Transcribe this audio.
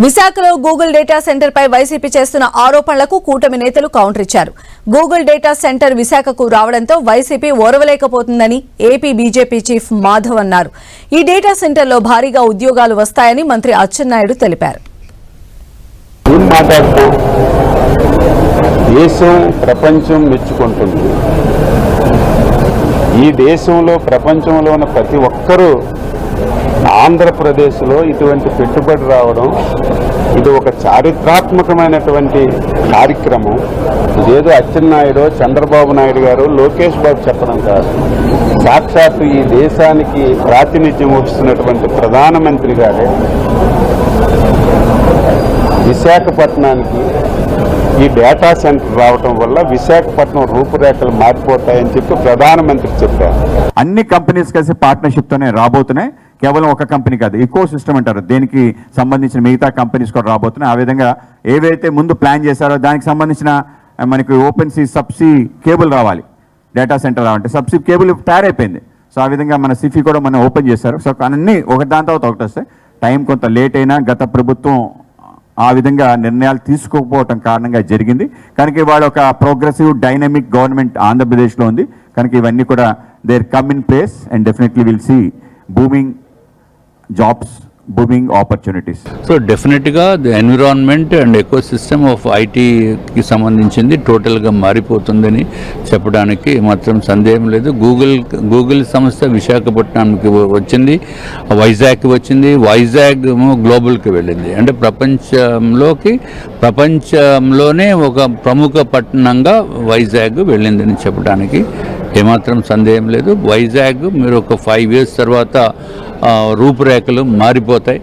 విశాఖలో Google data centre పై YCP చేస్తున్న ఆరోపణలకు కూటమి నేతలు కౌంటర్ ఇచ్చారు. గూగుల్ డేటా సెంటర్ విశాఖకు రావడంతో వైసీపీ ఓర్వలేకపోతుందని ఏపీ బీజేపీ చీఫ్ మాధవ్ అన్నారు. ఈ డేటా సెంటర్లో భారీగా ఉద్యోగాలు వస్తాయని మంత్రి అచ్చెన్నాయుడు తెలిపారు. దేశం ప్రపంచం మెచ్చుకుంటుంది. ఈ దేశంలో ప్రపంచంలో ఉన్న ప్రతి ఒక్కరూ ఆంధ్రప్రదేశ్లో ఇటువంటి పెట్టుబడి రావడం ఇది ఒక చారిత్రాత్మకమైనటువంటి కార్యక్రమం. ఇదేదో అచ్చెన్నాయుడు, చంద్రబాబు నాయుడు గారు, లోకేష్ బాబు చెప్పడం కాదు. సాక్షాత్తు ఈ దేశానికి ప్రాతినిధ్యం వహిస్తున్నటువంటి ప్రధానమంత్రి గారే విశాఖపట్నానికి ఈ డేటా సెంటర్ రావటం వల్ల విశాఖపట్నం రూపురేఖలు మారిపోతాయని చెప్పి ప్రధానమంత్రి చెప్పారు. అన్ని కంపెనీస్ కలిసి పార్ట్నర్షిప్తోనే రాబోతున్నాయి. కేవలం ఒక కంపెనీ కాదు, ఈకో సిస్టమ్ అంటారు, దేనికి సంబంధించిన మిగతా కంపెనీస్ కూడా రాబోతున్నాయి. ఆ విధంగా ఏవైతే ముందు ప్లాన్ చేశారో దానికి సంబంధించిన మనకి ఓపెన్ సీ సబ్సీ కేబుల్ రావాలి, డేటా సెంటర్ రావాలంటే సబ్సీ కేబుల్ తయారైపోయింది. సో ఆ విధంగా మన సిఫీ కూడా మనం ఓపెన్ చేశారు. సో అన్నీ ఒకటి దాని తర్వాత ఒకటి వస్తాయి. టైం కొంత లేట్ అయినా గత ప్రభుత్వం ఆ విధంగా నిర్ణయాలు తీసుకోకపోవటం కారణంగా జరిగింది. కనుక ఇవాళ ఒక ప్రోగ్రెసివ్ డైనమిక్ గవర్నమెంట్ ఆంధ్రప్రదేశ్లో ఉంది. కనుక ఇవన్నీ కూడా there come in place and definitely will see booming jobs, booming opportunities. So definitely the environment and ecosystem of IT కి సంబంధించింది టోటల్గా మారిపోతుందని చెప్పడానికి మాత్రం సందేహం లేదు. గూగుల్ సంస్థ విశాఖపట్నానికి వచ్చింది, వైజాగ్కి వచ్చింది, వైజాగ్ గ్లోబల్కి వెళ్ళింది. అంటే ప్రపంచంలోనే ఒక ప్రముఖ పట్టణంగా వైజాగ్ వెళ్ళిందని చెప్పడానికి ఏమాత్రం సందేహం లేదు. వైజాగ్ మీరు ఒక 5 years తర్వాత రూపురేఖలు మారిపోతాయి.